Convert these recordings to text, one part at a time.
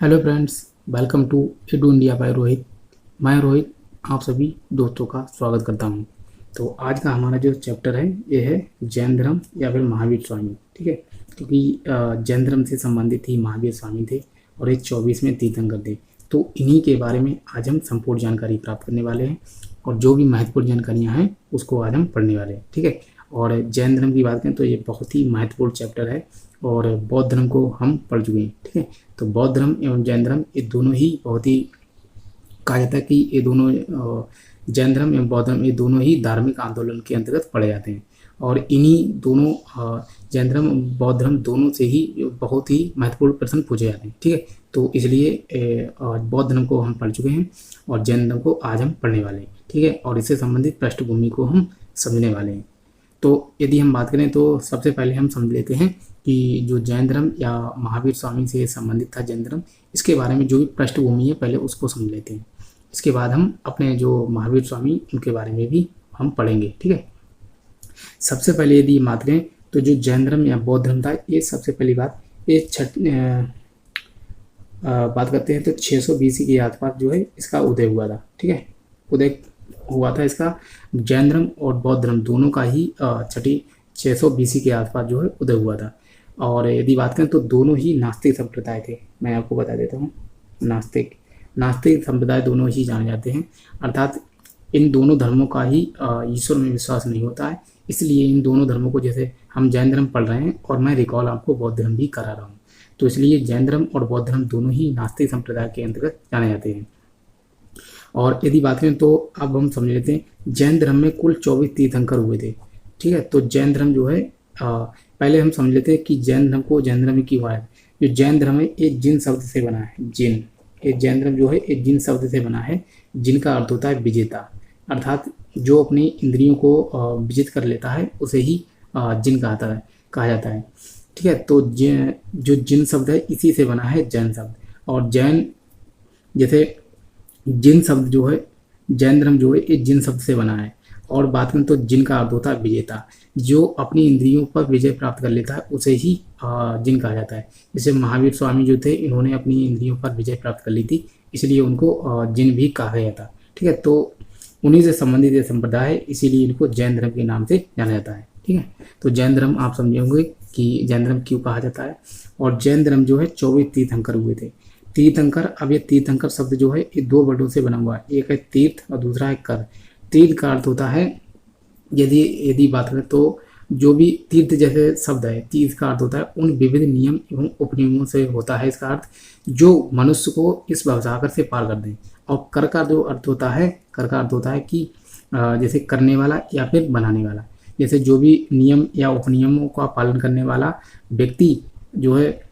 Hello friends, welcome to Edu India by Rohit. मैं रोहित आप सभी दोस्तों का स्वागत करता हूं। तो आज का हमारा जो चैप्टर है ये है जैन धर्म या फिर महावीर स्वामी। ठीक है, क्योंकि जैन धर्म से संबंधित ही महावीर स्वामी थे और ये 24वें तीर्थंकर थे। तो इन्हीं के बारे में आज हम संपूर्ण जानकारी प्राप्त करने वाले हैं और जो भी महत्वपूर्ण जानकारियाँ हैं उसको आज हम पढ़ने वाले हैं। ठीक है, और जैन धर्म की बात करें तो ये बहुत ही महत्वपूर्ण चैप्टर है और बौद्ध धर्म को हम पढ़ चुके हैं। ठीक है, तो बौद्ध धर्म एवं जैन धर्म ये दोनों ही बहुत ही कहा जाता है कि ये दोनों जैन धर्म एवं बौद्ध धर्म ये दोनों ही धार्मिक आंदोलन के अंतर्गत पढ़े जाते हैं और इन्हीं दोनों जैन धर्म बौद्ध धर्म दोनों से ही बहुत ही महत्वपूर्ण प्रश्न पूछे जाते हैं। ठीक है, तो इसलिए बौद्ध धर्म को हम पढ़ चुके हैं और जैन धर्म को आज हम पढ़ने वाले हैं। ठीक है, और इससे संबंधित पृष्ठभूमि को हम समझने वाले हैं। तो यदि हम बात करें तो सबसे पहले हम समझ लेते हैं कि जो जैन धर्म या महावीर स्वामी से संबंधित था जैन धर्म, इसके बारे में जो भी पृष्ठभूमि है पहले उसको समझ लेते हैं। इसके बाद हम अपने जो महावीर स्वामी उनके बारे में भी हम पढ़ेंगे। ठीक है, सबसे पहले यदि बात करें तो जो जैन धर्म या बौद्ध धर्म था ये सबसे पहली बात ये बात करते हैं तो 600 BC के आसपास जो है इसका उदय हुआ था। ठीक है, उदय हुआ था इसका जैन धर्म और बौद्ध धर्म दोनों का ही 600 BC के आसपास जो है उदय हुआ था। और यदि बात करें तो दोनों ही नास्तिक संप्रदाय थे। मैं आपको बता देता हूँ, नास्तिक संप्रदाय दोनों ही जाने जाते हैं, अर्थात इन दोनों धर्मों का ही ईश्वर में विश्वास नहीं होता है। इसलिए इन दोनों धर्मों को, जैसे हम जैन धर्म पढ़ रहे हैं और मैं रिकॉल आपको बौद्ध धर्म भी करा रहा हूँ, तो इसलिए जैन धर्म और बौद्ध धर्म दोनों ही नास्तिक संप्रदाय के अंतर्गत जाने जाते हैं। और यदि बात करें तो अब हम समझ लेते हैं जैन धर्म में कुल 24 तीर्थंकर हुए थे। ठीक है, तो जैन धर्म जो है पहले हम समझ लेते हैं कि जैन धर्म को जैन धर्म क्यों हुआ है। जो जैन धर्म है ये जिन शब्द से बना है, जिन, ये जैन धर्म जो है ये जिन शब्द से बना है, जिनका अर्थ होता है विजेता, अर्थात जो अपनी इंद्रियों को विजित कर लेता है उसे ही जिन कहा जाता है। ठीक है, तो जो जिन शब्द है इसी से बना है जैन शब्द। और जैन जैसे जिन शब्द जो है जैन धर्म जो है ये जिन शब्द से बना है। और बात करें तो जिन का अर्थ होता है विजेता, जो अपनी इंद्रियों पर विजय प्राप्त कर लेता है उसे ही जिन कहा जाता है। जैसे महावीर स्वामी जो थे इन्होंने अपनी इंद्रियों पर विजय प्राप्त कर ली थी, इसलिए उनको जिन भी कहा गया था। ठीक है, तो उन्हीं से संबंधित ये संप्रदाय है, इसीलिए इनको जैन धर्म के नाम से जाना जाता है। ठीक है, तो जैन धर्म आप समझे होंगे कि जैन धर्म क्यों कहा जाता है। और जैन धर्म जो है 24 तीर्थंकर हुए थे। तीर्थंकर, अब ये तीर्थंकर शब्द जो है ये दो वर्डों से बना हुआ है, एक है तीर्थ और दूसरा है कर। तीर्थ का अर्थ होता है, यदि बात करें तो जो भी तीर्थ जैसे शब्द है, तीर्थ का अर्थ होता है उन विविध नियम एवं उपनियमों से होता है इसका अर्थ, जो मनुष्य को इस भवसागर से पार कर दें। और कर का जो अर्थ होता है, कर का अर्थ होता है कि जैसे करने वाला या फिर बनाने वाला, जैसे जो भी नियम या उपनियमों का पालन करने वाला व्यक्ति जो है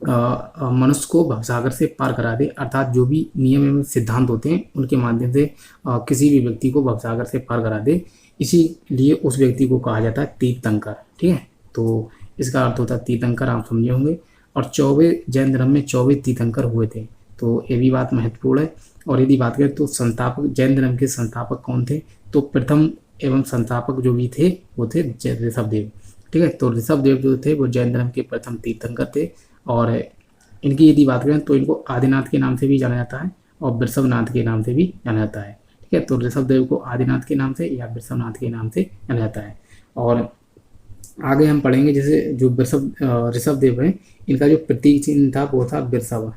मनुष्य को भवसागर से पार करा दे, अर्थात जो भी नियम एवं सिद्धांत होते हैं उनके माध्यम से किसी भी व्यक्ति को भवसागर से पार करा दे, इसीलिए उस व्यक्ति को कहा जाता है तीर्थंकर। ठीक है, तो इसका अर्थ होता है तीर्थंकर, आप समझे होंगे। और 24 जैन धर्म में 24 तीर्थंकर हुए थे, तो ये भी बात महत्वपूर्ण है। और यदि बात करें तो संस्थापक, जैन धर्म के संस्थापक कौन थे, तो प्रथम एवं संस्थापक जो भी थे वो थे ऋषभदेव। ठीक है, तो ऋषभदेव जो थे वो जैन धर्म के प्रथम तीर्थंकर थे। और इनकी यदि बात करें तो इनको आदिनाथ के नाम से भी जाना जाता है और वृषभनाथ के नाम से भी जाना जाता है। ठीक है, तो ऋषभदेव को आदिनाथ के नाम से या वृषभनाथ के नाम से जाना जाता है। और आगे हम पढ़ेंगे जैसे जो ऋषभदेव है, इनका जो प्रतीक चिन्ह था वो था वृषभ।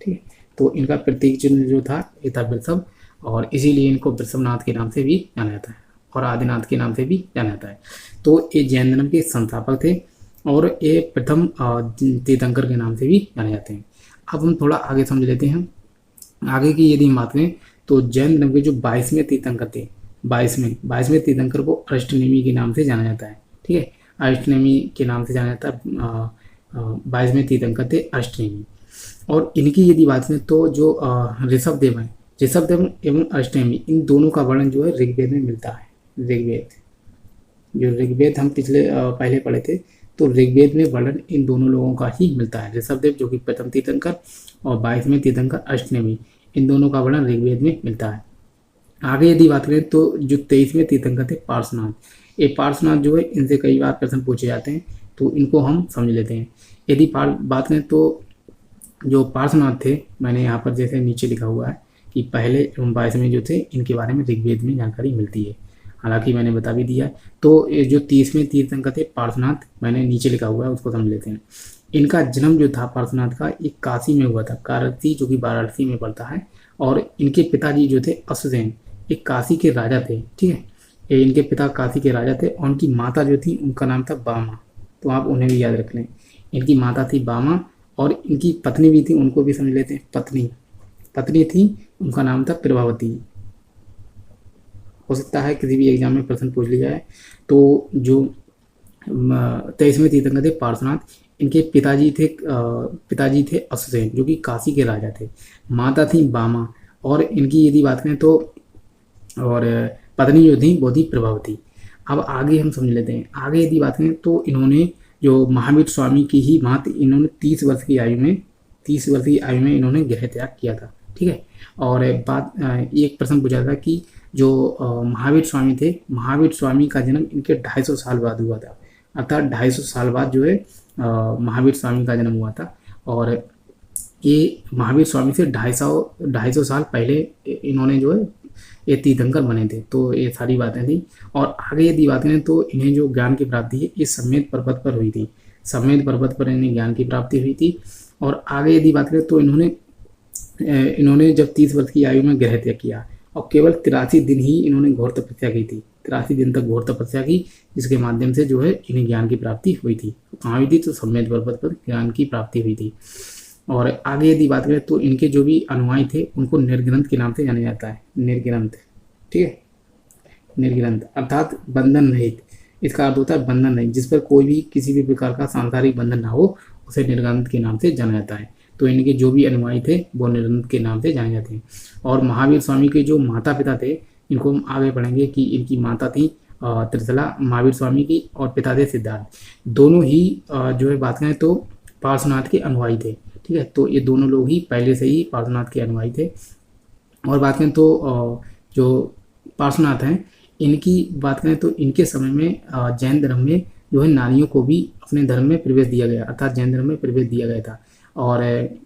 ठीक है, तो इनका प्रतीक चिन्ह जो था ये था वृषभ, और इसीलिए इनको वृषभनाथ के नाम से भी जाना जाता है और आदिनाथ के नाम से भी जाना जाता है। तो ये जैन धर्म के संस्थापक थे और ये प्रथम तीर्थंकर के नाम से भी जाने जाते हैं। अब हम थोड़ा आगे समझ लेते हैं। आगे की यदि हम बात करें तो जैन धर्म के जो 22वें तीर्थंकर थे, 22वें तीर्थंकर को अष्टनेमी के नाम से जाना जाता है। ठीक है, अष्टनेमी के नाम से जाना जाता है। 22वें तीर्थंकर थे अष्टनेमी। और इनकी यदि बात करें तो जो ऋषभदेव हैं, ऋषभदेव एवं अष्टनेमी इन दोनों का वर्णन जो है ऋग्वेद में मिलता है। ऋग्वेद हम पहले पढ़े थे, तो ऋग्वेद में वर्णन इन दोनों लोगों का ही मिलता है। ऋषभदेव जो कि प्रथम तीर्थंकर और 22वें तीर्थंकर अष्टनेमी, इन दोनों का वर्णन ऋग्वेद में मिलता है। आगे यदि बात करें तो जो 23वें तीर्थंकर थे पार्श्वनाथ, ये पार्श्वनाथ जो है इनसे कई बार प्रश्न पूछे जाते हैं, तो इनको हम समझ लेते हैं। यदि बात करें तो जो पार्श्वनाथ थे, मैंने यहाँ पर जैसे नीचे लिखा हुआ है कि पहले एवं 22वें जो थे इनके बारे में ऋग्वेद में जानकारी मिलती है, हालांकि मैंने बता भी दिया है। तो ये जो 30वें तीर्थंकर थे पार्श्वनाथ, मैंने नीचे लिखा हुआ है, उसको समझ लेते हैं। इनका जन्म जो था पार्श्वनाथ का, एक काशी में हुआ था, काशी जो कि वाराणसी में पड़ता है। और इनके पिताजी जो थे अश्वसेन, एक काशी के राजा थे, ठीक है। ये इनके पिता काशी के राजा थे और उनकी माता जो थी उनका नाम था बामा, तो आप उन्हें भी याद रख लें। इनकी माता थी बामा और इनकी पत्नी भी थी, उनको भी समझ लेते हैं। पत्नी थी, उनका नाम था प्रभावती। हो सकता है किसी भी एग्जाम में प्रश्न पूछ लिया है। तो जो 23वें तीर्थंकर थे पार्श्वनाथ, इनके पिताजी थे अश्वसेन जो कि काशी के राजा थे, माता थी बामा, और इनकी यदि बात करें तो और पत्नी जो थी वो थी प्रभावती। अब आगे हम समझ लेते हैं। आगे यदि बात करें तो इन्होंने जो महावीर स्वामी की ही भांति इन्होंने 30 वर्ष की आयु में इन्होंने गृह त्याग किया था, ठीक है। और बात एक प्रश्न पूछा था कि जो महावीर स्वामी थे, महावीर स्वामी का जन्म इनके 250 साल बाद हुआ था, अर्थात 250 साल बाद जो है महावीर स्वामी का जन्म हुआ था। और ये महावीर स्वामी से 250 साल पहले इन्होंने जो है ये तीर्थंकर बने थे। तो ये सारी बातें थी। और आगे यदि बात करें तो इन्हें जो ज्ञान की प्राप्ति है ये समेत पर्वत पर हुई थी, समेत पर्वत पर इन्हें ज्ञान की प्राप्ति हुई थी। और आगे यदि बात करें तो इन्होंने जब 30 वर्ष की आयु में गृह त्याग किया और केवल 83 दिन ही इन्होंने घोर तपस्या की थी, 83 दिन तक घोर तपस्या की, जिसके माध्यम से जो है इन्हें ज्ञान की प्राप्ति हुई थी। कहाँ हुई थी? तो समेत पर्वत पर ज्ञान की प्राप्ति हुई थी। और आगे यदि बात करें तो इनके जो भी अनुयायी थे उनको निर्ग्रंथ के नाम से जाना जाता है, निर्ग्रंथ, ठीक है। निर्ग्रंथ अर्थात बंधन रहित, इसका अर्थ होता है बंधन रहित, जिस पर कोई भी किसी भी प्रकार का सांसारिक बंधन ना हो, उसे निर्ग्रंथ के नाम से जाना जाता है। तो इनके जो भी अनुयायी थे वो निर्ग्रंथ के नाम से जाने जाते हैं। और महावीर स्वामी के जो माता पिता थे, इनको हम आगे पढ़ेंगे कि इनकी माता थी त्रिशला महावीर स्वामी की और पिता थे सिद्धार्थ। दोनों ही जो है बात करें तो पार्श्वनाथ के अनुयायी थे, ठीक है। तो ये दोनों लोग ही पहले से ही पार्श्वनाथ के अनुयायी थे। और बात करें तो जो पार्श्वनाथ हैं, इनकी बात करें तो इनके समय में जैन धर्म में जो है नारियों को भी अपने धर्म में प्रवेश दिया गया, अर्थात जैन धर्म में प्रवेश दिया गया था। और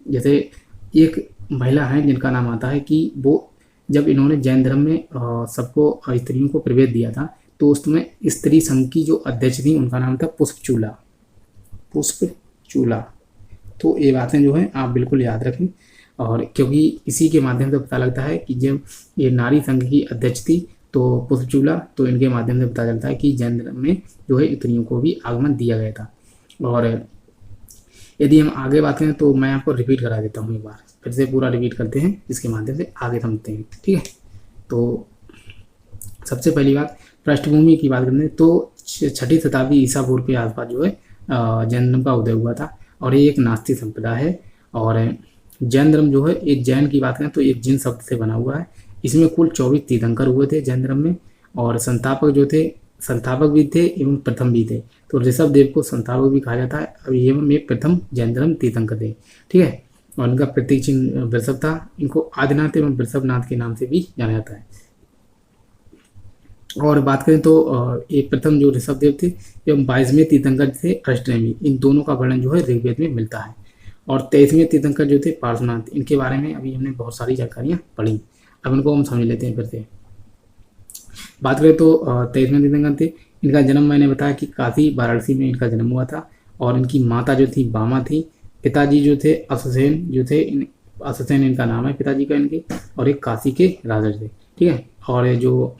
जैसे एक महिला है जिनका नाम आता है कि वो जब इन्होंने जैन धर्म में सबको स्त्रियों को प्रवेश दिया था, तो उसमें स्त्री संघ की जो अध्यक्ष थी उनका नाम था पुष्पचूला। तो ये बातें जो है आप बिल्कुल याद रखें, और क्योंकि इसी के माध्यम से पता लगता है कि जब ये नारी संघ की अध्यक्ष थी तो पुष्पचूला, तो इनके माध्यम से पता चलता है कि जैन धर्म में जो है स्त्रियों को भी आगमन दिया गया था। और यदि हम आगे बात करें तो मैं आपको रिपीट करा देता हूँ, एक बार फिर से पूरा रिपीट करते हैं, जिसके माध्यम से आगे समझते हैं, ठीक है। तो सबसे पहली बात, पृष्ठभूमि की बात करें तो 6ठी शताब्दी ईसा पूर्व के आसपास जो है जैन धर्म का उदय हुआ था। और ये एक नास्तिक संप्रदाय है। और जैन धर्म जो है, एक जैन की बात करें तो एक जिन शब्द से बना हुआ है। इसमें कुल 24 तीर्थंकर हुए थे जैन धर्म में, और संस्थापक भी थे एवं प्रथम भी थे। तो ऋषभ देव को संस्थापक भी कहा जाता है, अब एवं ये प्रथम जैन धर्म तीर्थंकर थे, ठीक है। और इनका प्रतीक चिन्ह वृषभ था। इनको आदिनाथ एवं वृषभनाथ के नाम से भी जाना जाता है। और बात करें तो एक प्रथम जो ऋषभ देव थे एवं 22वें तीर्थंकर थे अष्टनेमी, इन दोनों का वर्णन जो है ऋग्वेद में मिलता है। और 23वें तीर्थंकर जो थे पार्श्वनाथ, इनके बारे में अभी हमने बहुत सारी जानकारियाँ पढ़ी, अब इनको हम समझ लेते हैं फिर से। बात करें तो 23वें तीर्थंकर थे, इनका जन्म मैंने बताया कि काशी वाराणसी में इनका जन्म हुआ था। और इनकी माता जो थी बामा थी, पिताजी जो थे अश्वसेन जो थे, अश्वसेन इनका नाम है पिताजी का इनके, और एक काशी के राजा थे, ठीक है। और जो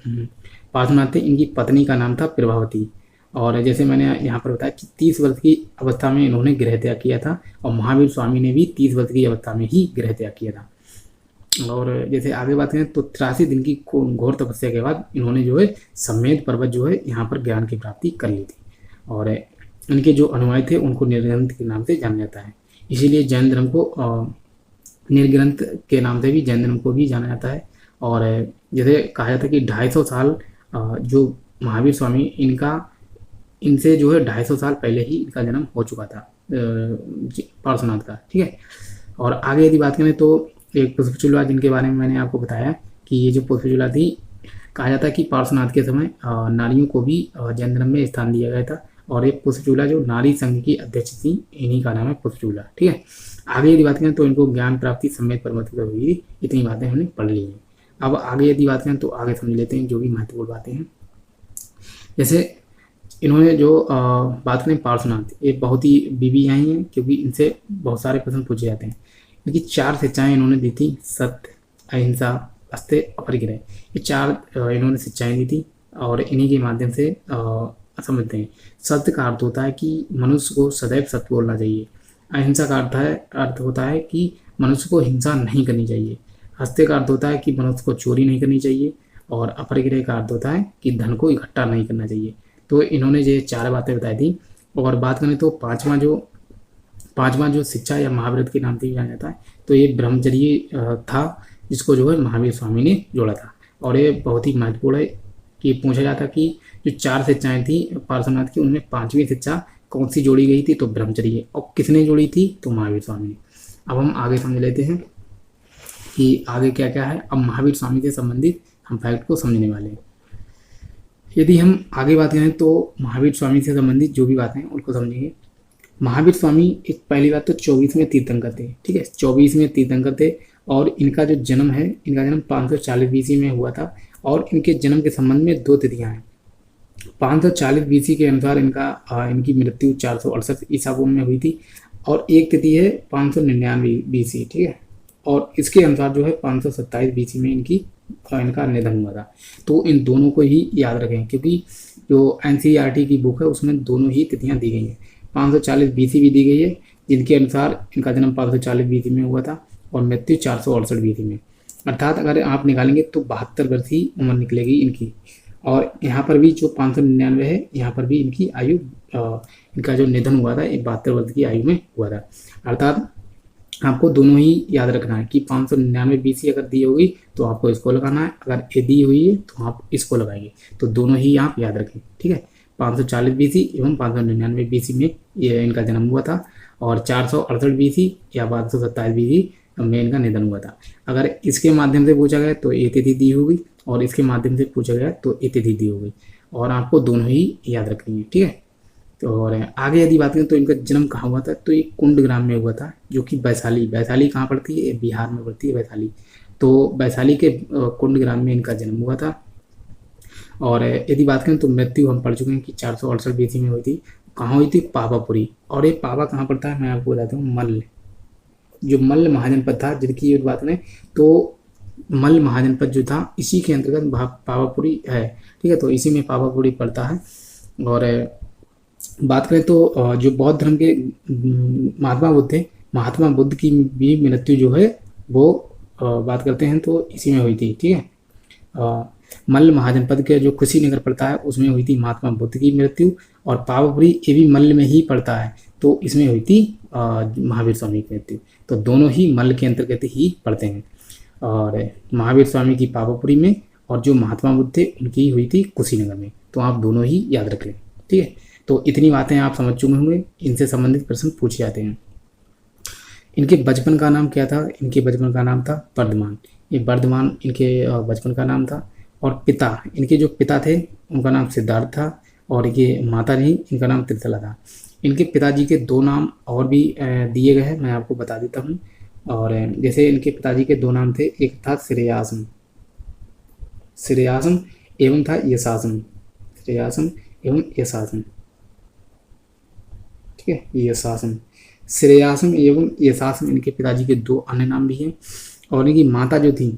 पार्श्वनाथ थे, इनकी पत्नी का नाम था प्रभावती। और जैसे मैंने यहाँ पर बताया कि 30 वर्ष की अवस्था में इन्होंने गृह त्याग किया था, और महावीर स्वामी ने भी 30 वर्ष की अवस्था में ही गृह त्याग किया था। और जैसे आगे बात करें तो 83 दिन की घोर तपस्या के बाद इन्होंने जो है समेत पर्वत जो है यहाँ पर ज्ञान की प्राप्ति कर ली थी। और इनके जो अनुयायी थे उनको निर्ग्रंथ के नाम से जाना जाता है, इसीलिए जैन धर्म को निर्ग्रंथ के नाम से भी जैन धर्म को भी जाना जाता है। और जैसे कहा जाता है कि 250 साल जो महावीर स्वामी इनसे जो है 250 साल पहले ही इनका जन्म हो चुका था पार्श्वनाथ का, ठीक है। और आगे यदि बात करें तो एक पुष्पचूला जिनके बारे में मैंने आपको बताया कि ये जो पुष्पचूला थी, कहा जाता है कि पार्श्वनाथ के समय नारियों को भी जैन धर्म में स्थान दिया गया था, और एक पुष्पचूला जो नारी संघ की अध्यक्ष थी, इन्हीं का नाम है पुष्पचूला। ठीक है, आगे यदि बात करें तो इनको ज्ञान प्राप्ति सम्यक परमत हुई, इतनी बातें हमने पढ़ ली हैं। अब आगे यदि बात करें तो आगे समझ लेते हैं जो भी महत्वपूर्ण बातें हैं। जैसे इन्होंने जो बात करें पार्श्वनाथ, ये बहुत ही बीबी आई हैं क्योंकि इनसे बहुत सारे प्रश्न पूछे जाते हैं। इनकी 4 शिक्षाएं इन्होंने दी थी, सत्य, अहिंसा, अस्त्य, अपरिग्रह, ये 4 इन्होंने शिक्षाएं दी थी और इन्हीं के माध्यम से समझते हैं। सत्य का अर्थ होता है कि मनुष्य को सदैव सत्य बोलना चाहिए। अहिंसा का अर्थ होता है कि मनुष्य को हिंसा नहीं करनी चाहिए। अस्त्य का अर्थ होता है कि मनुष्य को चोरी नहीं करनी चाहिए। और अपरिग्रह का अर्थ होता है कि धन को इकट्ठा नहीं करना चाहिए। तो इन्होंने ये 4 बातें बताई थी। और बात करें तो पांचवा जो शिक्षा या महाव्रत के नाम से भी जाना जाता है, तो ये ब्रह्मचर्य था, जिसको जो है महावीर स्वामी ने जोड़ा था। और ये बहुत ही महत्वपूर्ण है कि पूछा जाता कि जो 4 शिक्षाएं थी पार्श्वनाथ की, उनमें 5वीं शिक्षा कौन सी जोड़ी गई थी, तो ब्रह्मचर्य। और किसने जोड़ी थी, तो महावीर स्वामी ने। अब हम आगे समझ लेते हैं कि आगे क्या क्या है। अब महावीर स्वामी से संबंधित हम फैक्ट को समझने वाले हैं। यदि हम आगे बात करें तो महावीर स्वामी से संबंधित जो भी बातें हैं उनको समझेंगे। महावीर स्वामी एक पहली बात तो 24वें तीर्थंकर थे। ठीक है, 24वें तीर्थंकर थे। और इनका जो जन्म है, इनका जन्म 540 BC में हुआ था। और इनके जन्म के संबंध में 2 तिथियां हैं। 540 BC के अनुसार इनकी मृत्यु 468 ईसा पूर्व में हुई थी। और एक तिथि है 599 BC। ठीक है, और इसके अनुसार जो है 527 BC में इनका निधन हुआ था। तो इन दोनों को ही याद रखें क्योंकि जो NCERT की बुक है उसमें दोनों ही तिथियां दी गई हैं। 540 BC भी दी गई है, जिनके अनुसार इनका जन्म 540 BC में हुआ था और मृत्यु 468 BC में। अर्थात अगर आप निकालेंगे तो 72 वर्ष ही उम्र निकलेगी इनकी। और यहाँ पर भी जो 599 है, यहाँ पर भी इनकी आयु इनका जो निधन हुआ था 72 वर्ष की आयु में हुआ था। अर्थात आपको दोनों ही याद रखना है कि 599 BC अगर दी होगी तो आपको इसको लगाना है, अगर ए दी हुई है तो आप इसको लगाएंगे। तो दोनों ही आप याद रखें। ठीक है, 540 BC एवं 599 BC में ये इनका जन्म हुआ था। और 468 BC या 527 BC में इनका निधन हुआ था। अगर इसके माध्यम से पूछा गया तो ए तिथि दी होगी, और इसके माध्यम से पूछा गया तो ए तिथि दी होगी। और आपको दोनों ही याद रखनी है। ठीक है, तो और आगे यदि बात करें तो इनका जन्म कहाँ हुआ था, तो ये कुंड ग्राम में हुआ था, जो कि वैशाली कहाँ पड़ती है, बिहार में पड़ती है वैशाली। तो वैशाली के कुंड ग्राम में इनका जन्म हुआ था। और यदि बात करें तो मृत्यु हम पढ़ चुके हैं कि 468 BC में हुई थी। कहाँ हुई थी, पावापुरी। और ये पावा कहाँ पड़ता है, मैं आपको बताता हूँ, मल्ल, जो मल्ल महाजनपद था जिनकी ये बात करें तो मल्ल महाजनपद जो था इसी के अंतर्गत पावापुरी है। ठीक है, तो इसी में पावापुरी पड़ता है। और बात करें तो जो बौद्ध धर्म के महात्मा बुद्ध थे, महात्मा बुद्ध की भी मृत्यु जो है वो बात करते हैं तो इसी में हुई थी। ठीक है, मल्ल महाजनपद के जो कुशीनगर पड़ता है उसमें हुई थी महात्मा बुद्ध की मृत्यु। और पावापुरी ये भी मल्ल में ही पड़ता है, तो इसमें हुई थी महावीर स्वामी की मृत्यु। तो दोनों ही मल्ल के अंतर्गत ही पड़ते हैं। और महावीर स्वामी की पावापुरी में, और जो महात्मा बुद्ध थे उनकी हुई थी कुशीनगर में। तो आप दोनों ही याद रख लें। ठीक है, तो इतनी बातें आप समझ चुके होंगे। इनसे संबंधित प्रश्न पूछे जाते हैं। इनके बचपन का नाम क्या था, इनके बचपन का नाम था वर्धमान। ये वर्धमान इनके बचपन का नाम था। और पिता, इनके जो पिता थे उनका नाम सिद्धार्थ था। और ये माता जी, इनका नाम त्रिशला था। इनके पिताजी के 2 नाम और भी दिए गए हैं, मैं आपको बता देता हूँ। और जैसे इनके पिताजी के 2 नाम थे, एक था श्रेयासम एवं था यशासम, श्रेयासम एवं यशासम। ठीक है, यशासम, श्रेयासम एवं यशासम इनके पिताजी के 2 अन्य नाम भी हैं। और इनकी माता जो थी,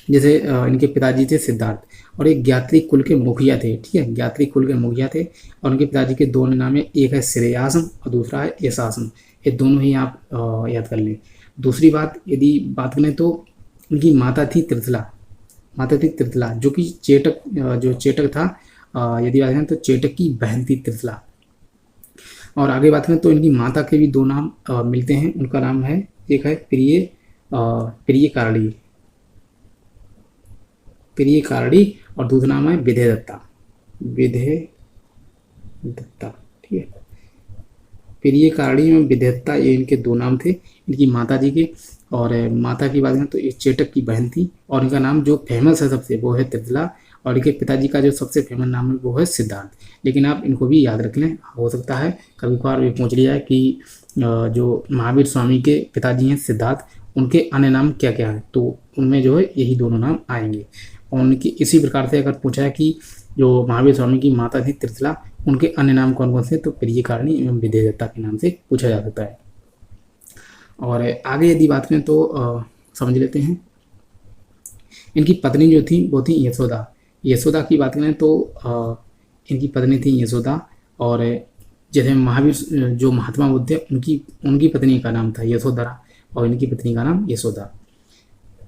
जैसे इनके पिताजी थे सिद्धार्थ, और एक ज्ञात्री कुल के मुखिया थे। ठीक है, ज्ञात्री कुल के मुखिया थे। और उनके पिताजी के 2 अन्य नाम है, एक है श्रेयासम और दूसरा है यशासम। ये दोनों ही आप याद कर लें। दूसरी बात यदि बात करें तो इनकी माता थी त्रिशला, जो कि चेटक था। यदि बात करें तो चेटक की बहन थी त्रिशला। और आगे बात करें तो इनकी माता के भी 2 नाम मिलते हैं। उनका नाम है, एक है प्रिय कारणी और दूसरा नाम है विधेय दत्ता। ठीक है, प्रिय कारणी और विधेय दत्ता, ये इनके 2 नाम थे इनकी माता जी के। और माता की बात करें तो ये चेटक की बहन थी। और इनका नाम जो फेमस है सबसे वो है त्रिशला। और इनके पिताजी का जो सबसे फेमस नाम है वो है सिद्धार्थ। लेकिन आप इनको भी याद रख लें, हो सकता है कभी कभार भी पूछ लिया है कि जो महावीर स्वामी के पिताजी हैं सिद्धार्थ, उनके अन्य नाम क्या क्या हैं, तो उनमें जो है यही दोनों नाम आएंगे। और उनकी इसी प्रकार से अगर पूछा है कि जो महावीर स्वामी की माता थी त्रिशला, उनके अन्य नाम कौन कौन से, तो प्रियकारिणी एवं विद्यादत्ता के नाम से पूछा जा सकता है। और आगे यदि बात करें तो समझ लेते हैं। इनकी पत्नी जो थी वो थी यशोदा। यशोदा की बात करें तो इनकी पत्नी थी यशोदा। और जैसे महावीर जो महात्मा बुद्ध थे उनकी पत्नी का नाम था यशोधरा और इनकी पत्नी का नाम यशोदा।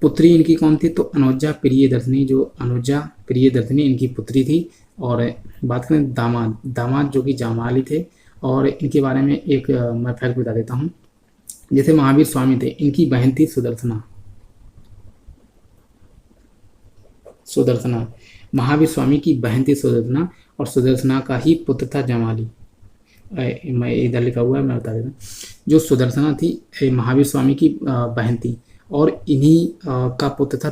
पुत्री इनकी कौन थी, तो अनुजा प्रियदर्शनी। जो अनुजा प्रियदर्शनी इनकी पुत्री थी। और बात करें दामाद जो कि जामाली थे। और इनके बारे में एक मैं फैक्ट बता देता हूँ। जैसे महावीर स्वामी थे, इनकी बहन थी सुदर्शना। महावीर स्वामी की बहन थी सुदर्शना और सुदर्शना का ही पुत्र था जामाली। मैं इधर लिखा हुआ है, मैं बता देता हूँ। जो सुदर्शना थी महावीर स्वामी की बहन थी और इन्हीं का पुत्र था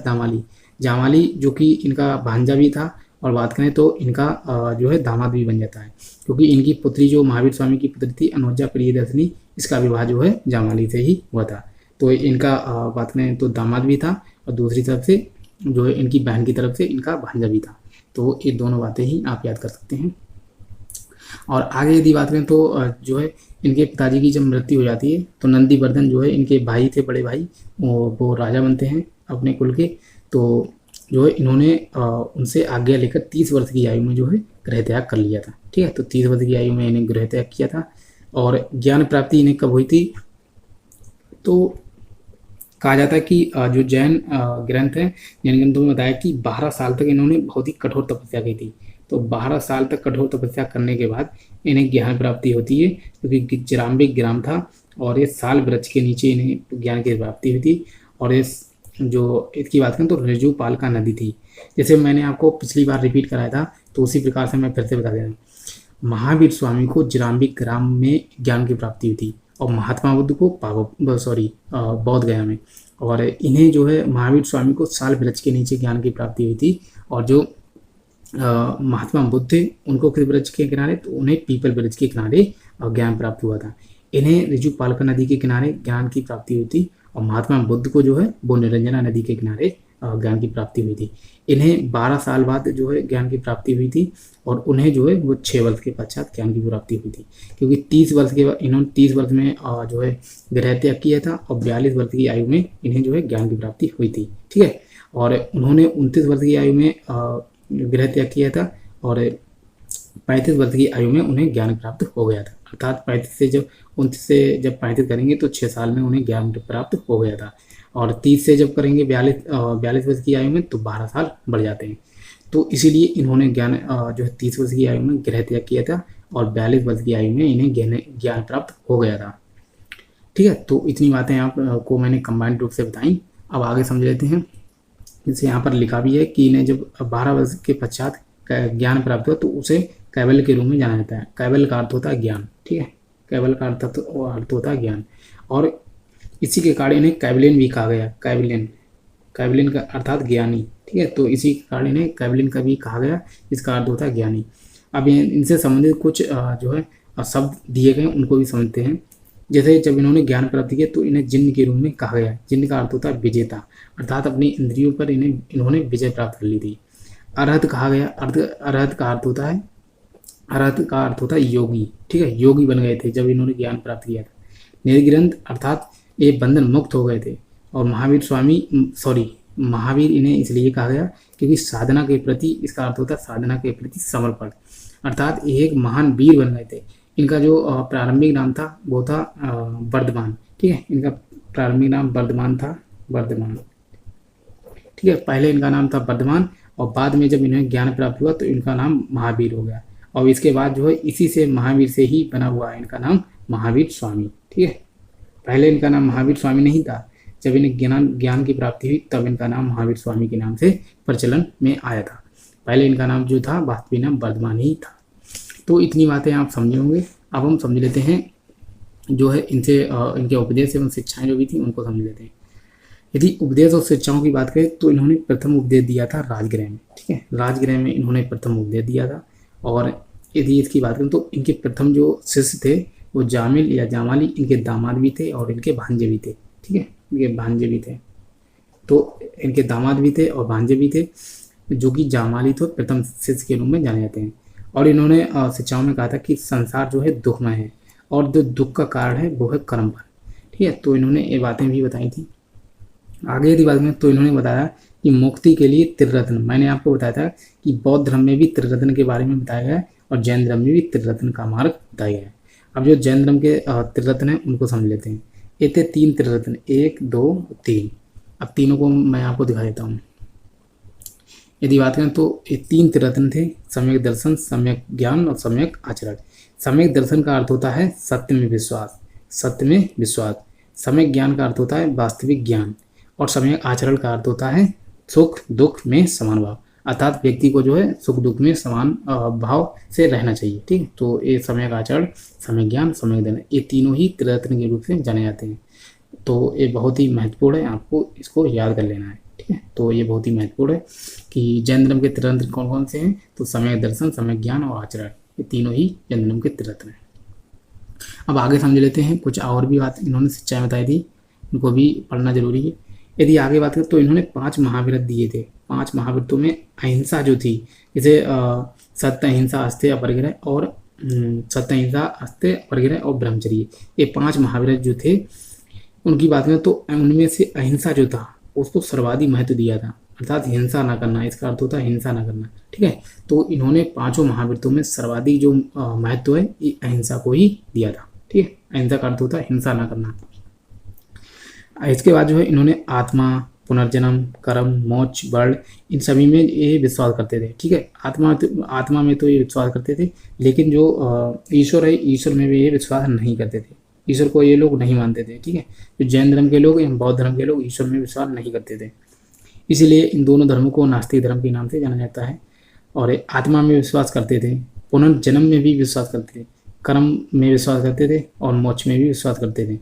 जामाली जो कि इनका भांजा भी था। और बात करें तो इनका जो है दामाद भी बन जाता है, क्योंकि इनकी पुत्री जो महावीर स्वामी की पुत्री थी अनुजा प्रियदर्शनी, इसका विवाह जो है जामाली से ही हुआ था। तो इनका बात करें तो दामाद भी था और दूसरी तरफ से जो है इनकी बहन की तरफ से इनका भांजा भी था। तो ये दोनों बातें ही आप याद कर सकते हैं। और आगे यदि बात करें तो जो है इनके पिताजी की जब मृत्यु हो जाती है तो नंदीवर्धन जो है इनके भाई थे, बड़े भाई, वो राजा बनते हैं अपने कुल के। तो जो है इन्होंने उनसे आज्ञा लेकर 30 वर्ष की आयु में जो है गृह त्याग कर लिया था। ठीक है, तो 30 वर्ष की आयु में इन्हें गृह त्याग किया था। और ज्ञान प्राप्ति इन्हें कब हुई थी, तो कहा जाता है कि जो जैन ग्रंथ हैं, जैन ग्रंथों में बताया कि 12 साल तक इन्होंने बहुत ही कठोर तपस्या की थी। तो 12 साल तक कठोर तपस्या करने के बाद इन्हें ज्ञान प्राप्ति होती है, क्योंकि जराम्बिक ग्राम था और ये साल वृक्ष के नीचे इन्हें ज्ञान की प्राप्ति हुई थी। और इस जो इसकी बात करें तो ऋजुपालिका नदी थी। जैसे मैंने आपको पिछली बार रिपीट कराया था, तो उसी प्रकार से मैं फिर से बता दे रहा हूँ। महावीर स्वामी को जराम्बिक ग्राम में ज्ञान की प्राप्ति हुई थी और महात्मा बुद्ध को बौद्ध गया में। और इन्हें जो है महावीर स्वामी को साल वृक्ष के नीचे ज्ञान की प्राप्ति हुई थी। और जो महात्मा बुद्ध थे उनको किस वृक्ष के किनारे, तो उन्हें पीपल वृक्ष के किनारे ज्ञान प्राप्त हुआ था। इन्हें ऋजुपालिका नदी के किनारे ज्ञान की प्राप्ति हुई थी और महात्मा बुद्ध को जो है वो निरंजना नदी के किनारे ज्ञान की प्राप्ति हुई थी। इन्हें 12 साल बाद जो है ज्ञान की प्राप्ति हुई थी और उन्हें जो है वो 6 वर्ष के पश्चात ज्ञान की प्राप्ति हुई थी, क्योंकि 30 वर्ष के बाद इन्होंने 30 वर्ष में जो है गृह त्याग किया था और 42 वर्ष की आयु में इन्हें जो है ज्ञान की प्राप्ति हुई थी। ठीक है, और उन्होंने 29 वर्ष की आयु में गृह त्याग किया था और 35 वर्ष की आयु में उन्हें ज्ञान प्राप्त हो गया था। अर्थात 35 से जब 29 से जब 35 करेंगे तो 6 साल में उन्हें ज्ञान प्राप्त हो गया था। और 30 से जब करेंगे 42 वर्ष की आयु में तो 12 साल बढ़ जाते हैं। तो इसीलिए इन्होंने ज्ञान जो है 30 वर्ष की आयु में गृह त्याग किया था और 42 वर्ष की आयु में इन्हें ज्ञान प्राप्त हो गया था। ठीक है, तो इतनी बातें आपको मैंने कंबाइंड रूप से बताई। अब आगे समझ लेते हैं। जैसे यहाँ पर लिखा भी है कि इन्हें जब 12 वर्ष के पश्चात ज्ञान प्राप्त हुआ तो उसे कैवल्य के रूप में जाना जाता है। कैवल्य का अर्थ होता है ज्ञान। ठीक है, कैवल्य का अर्थ होता है ज्ञान और इसी के कारण इन्हें कैवल्यन भी कहा गया। कैवल्यन का अर्थात ज्ञानी। ठीक है, तो इसी के कारण इन्हें कैवल्यन का भी कहा गया, इसका अर्थ होता है ज्ञानी। अब इनसे संबंधित कुछ जो है शब्द दिए गए उनको भी समझते हैं। जैसे जब इन्होंने ज्ञान प्राप्त किया तो इन्हें जिन्न के रूप में कहा गया। जिन्न का अर्थ होता है विजेता, अर्थात अपनी इंद्रियों पर इन्होंने विजय प्राप्त कर ली थी। अरहत कहा गया। अरहत का अर्थ होता है योगी। ठीक है, योगी बन गए थे जब इन्होंने ज्ञान प्राप्त किया था। निर्ग्रंथ अर्थात ये बंधन मुक्त हो गए थे। और महावीर इन्हें इसलिए कहा गया क्योंकि साधना के प्रति, इसका अर्थ होता है साधना के प्रति समर्पण, अर्थात ये एक महान वीर बन गए थे। इनका जो प्रारंभिक नाम था वो था वर्धमान। ठीक है, इनका प्रारंभिक नाम वर्धमान था। ठीक है, पहले इनका नाम था वर्धमान और बाद में जब इन्हें ज्ञान प्राप्त हुआ तो इनका नाम महावीर हो गया। और इसके बाद जो है इसी से महावीर से ही बना हुआ है इनका नाम महावीर स्वामी। ठीक है, पहले इनका नाम महावीर स्वामी नहीं था। जब इन्हें ज्ञान की प्राप्ति हुई तब इनका नाम महावीर स्वामी के नाम से प्रचलन में आया था। पहले इनका नाम जो था वास्तविक नाम वर्धमान ही था। तो इतनी बातें आप समझे होंगे। अब हम समझ लेते हैं जो है इनसे इनके उपदेश एवं शिक्षाएं जो भी थी उनको समझ लेते हैं। यदि उपदेश और शिक्षाओं की बात करें तो इन्होंने प्रथम उपदेश दिया था राजगृह में, ठीक है, राजगृह में इन्होंने प्रथम उपदेश दिया था। और यदि इसकी बात करें तो इनके प्रथम जो शिष्य थे वो जामिल या जामाली, इनके दामाद भी थे और इनके भांजे भी थे, ठीक है, इनके भांजे भी थे। तो इनके दामाद भी थे और भांजे भी थे, जो कि जामाली तो प्रथम शिष्य के रूप में जाने जाते हैं। और इन्होंने शिक्षाओं में कहा था कि संसार जो है दुखमय है और जो दुख का कारण है वो है कर्म पर, ठीक है। तो इन्होंने ये बातें भी बताई थी। आगे यदि बात करें तो इन्होंने बताया कि मुक्ति के लिए त्रिरत्न, मैंने आपको बताया था कि बौद्ध धर्म में भी त्रिरत्न के बारे में बताया गया है और जैन धर्म में भी त्रिरत्न का मार्ग बताया गया है। अब जो जैन धर्म के त्रिरत्न हैं उनको समझ लेते हैं। ये थे 3 त्रिरत्न, 1 2 3। अब तीनों को मैं आपको दिखा देता हूँ। यदि बात करें तो ये 3 त्रिरत्न थे, सम्यक दर्शन, सम्यक ज्ञान और सम्यक आचरण। सम्यक दर्शन का अर्थ होता है सत्य में विश्वास, सत्य में विश्वास। सम्यक ज्ञान का अर्थ होता है वास्तविक ज्ञान और सम्यक आचरण का अर्थ होता है सुख दुख में समान भाव, अर्थात व्यक्ति को जो है सुख दुख में समान भाव से रहना चाहिए, ठीक है। तो ये सम्यक आचरण, सम्यक ज्ञान, सम्यक दर्शन, ये तीनों ही त्रिरत्न के रूप से जाने जाते हैं। तो ये बहुत ही महत्वपूर्ण है, आपको इसको याद कर लेना है, ठीक है। तो ये बहुत ही महत्वपूर्ण है कि जैन धर्म के त्रिरत्न कौन कौन से हैं। तो सम्यक दर्शन, सम्यक ज्ञान और आचरण, ये तीनों ही जैन धर्म के त्रिरत्न हैं। अब आगे समझ लेते हैं कुछ और भी बात इन्होंने शिक्षाएं बताई थी, उनको भी पढ़ना जरूरी है। यदि आगे बात करें तो इन्होंने 5 महाव्रत दिए थे। 5 महाव्रतों में अहिंसा जो थी, जैसे सत्य, अहिंसा, अस्तेय, अपरिग्रह और सत्य, अहिंसा, अस्तेय, अपरिग्रह और ब्रह्मचर्य, ये 5 महाव्रत जो थे उनकी बात करें तो उनमें से अहिंसा जो था उसको सर्वाधिक महत्व दिया था, अर्थात हिंसा ना करना, इसका अर्थ होता है हिंसा ना करना, ठीक है। तो इन्होंने 5 महाव्रतों में सर्वाधिक जो महत्व है ये अहिंसा को ही दिया था, ठीक है। अहिंसा का अर्थ होता है हिंसा ना करना। इसके बाद जो है इन्होंने आत्मा, पुनर्जन्म, कर्म, मोक्ष, वर्ण, इन सभी में ये विश्वास करते थे, ठीक है। आत्मा में तो ये विश्वास करते थे, लेकिन जो ईश्वर है, ईश्वर में भी ये विश्वास नहीं करते थे, ईश्वर को ये लोग नहीं मानते थे, ठीक है। जो जैन धर्म के लोग, बौद्ध धर्म के लोग ईश्वर में विश्वास नहीं करते थे, इसीलिए इन दोनों धर्मों को नास्तिक धर्म के नाम से जाना जाता है। और आत्मा में विश्वास करते थे, पुनर्जन्म में भी विश्वास करते थे, कर्म में विश्वास करते थे और मोक्ष में भी विश्वास करते थे।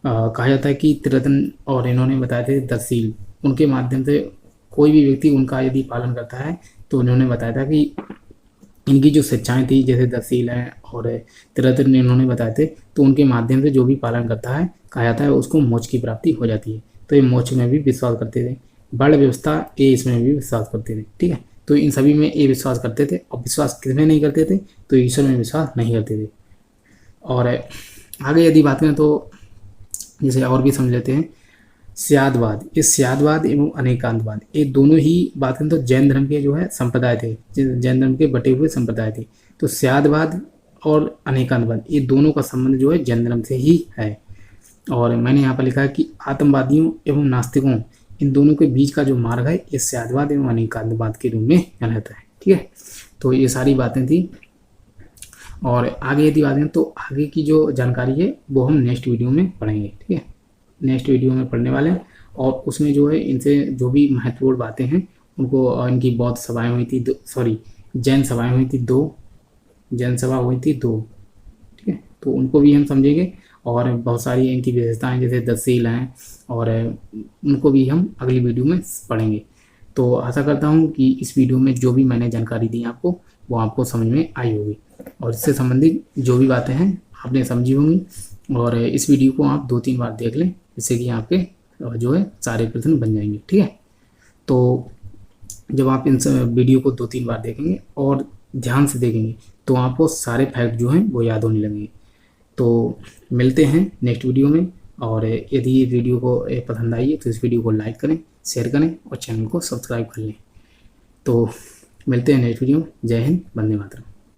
कहा जाता है कि त्रिरत्न और इन्होंने बताए थे दशील, उनके माध्यम से कोई भी व्यक्ति उनका यदि पालन करता है तो उन्होंने बताया था कि इनकी जो शिक्षाएं थी जैसे दशील हैं और त्रिरत्न इन्होंने बताए थे, तो उनके माध्यम से जो भी पालन करता है कहा जाता है उसको मोक्ष की प्राप्ति हो जाती है। तो ये मोक्ष में भी विश्वास करते थे, वर्ण व्यवस्था ये इसमें भी विश्वास करते थे, ठीक है। तो इन सभी में ये विश्वास करते थे। और विश्वास किसमें नहीं करते थे, तो ईश्वर में विश्वास नहीं करते थे। और आगे यदि बात करें तो जैसे और भी समझ लेते हैं स्यादवाद। ये स्यादवाद एवं अनेकांतवाद, ये दोनों ही बात करें तो जैन धर्म के जो है संप्रदाय थे, जैन धर्म के बटे हुए संप्रदाय थे। तो स्यादवाद और अनेकांतवाद ये दोनों का संबंध जो है जैन धर्म से ही है। और मैंने यहाँ पर लिखा है कि आतंकवादियों एवं नास्तिकों, इन दोनों के बीच का जो मार्ग है ये स्यादवाद एवं अनेकांतवाद के रूप में जाना जाता है, ठीक है। तो ये सारी बातें थी। और आगे यदि बात करें तो आगे की जो जानकारी है वो हम नेक्स्ट वीडियो में पढ़ेंगे, ठीक है। नेक्स्ट वीडियो में पढ़ने वाले हैं और उसमें जो है इनसे जो भी महत्वपूर्ण बातें हैं उनको, इनकी बौद्ध सभाएं हुई थी, जैन सभाएं हुई थी 2, जैन सभा हुई थी 2, ठीक है। तो उनको भी हम समझेंगे और बहुत सारी इनकी विशेषताएं जैसे दशील हैं और उनको भी हम अगली वीडियो में पढ़ेंगे। तो आशा करता हूँ कि इस वीडियो में जो भी मैंने जानकारी दी आपको वो आपको समझ में आई होगी और इससे संबंधित जो भी बातें हैं आपने समझी होंगी। और इस वीडियो को आप 2-3 बार देख लें जिससे कि आपके जो है सारे प्रश्न बन जाएंगे, ठीक है। तो जब आप इन वीडियो को 2-3 बार देखेंगे और ध्यान से देखेंगे तो आपको सारे फैक्ट जो हैं वो याद होने लगेंगे। तो मिलते हैं नेक्स्ट वीडियो में। और यदि ये वीडियो को पसंद आई है तो इस वीडियो को लाइक करें, शेयर करें और चैनल को सब्सक्राइब कर लें। तो मिलते हैं नेक्स्ट वीडियो में। जय हिंद, वंदे मातरम।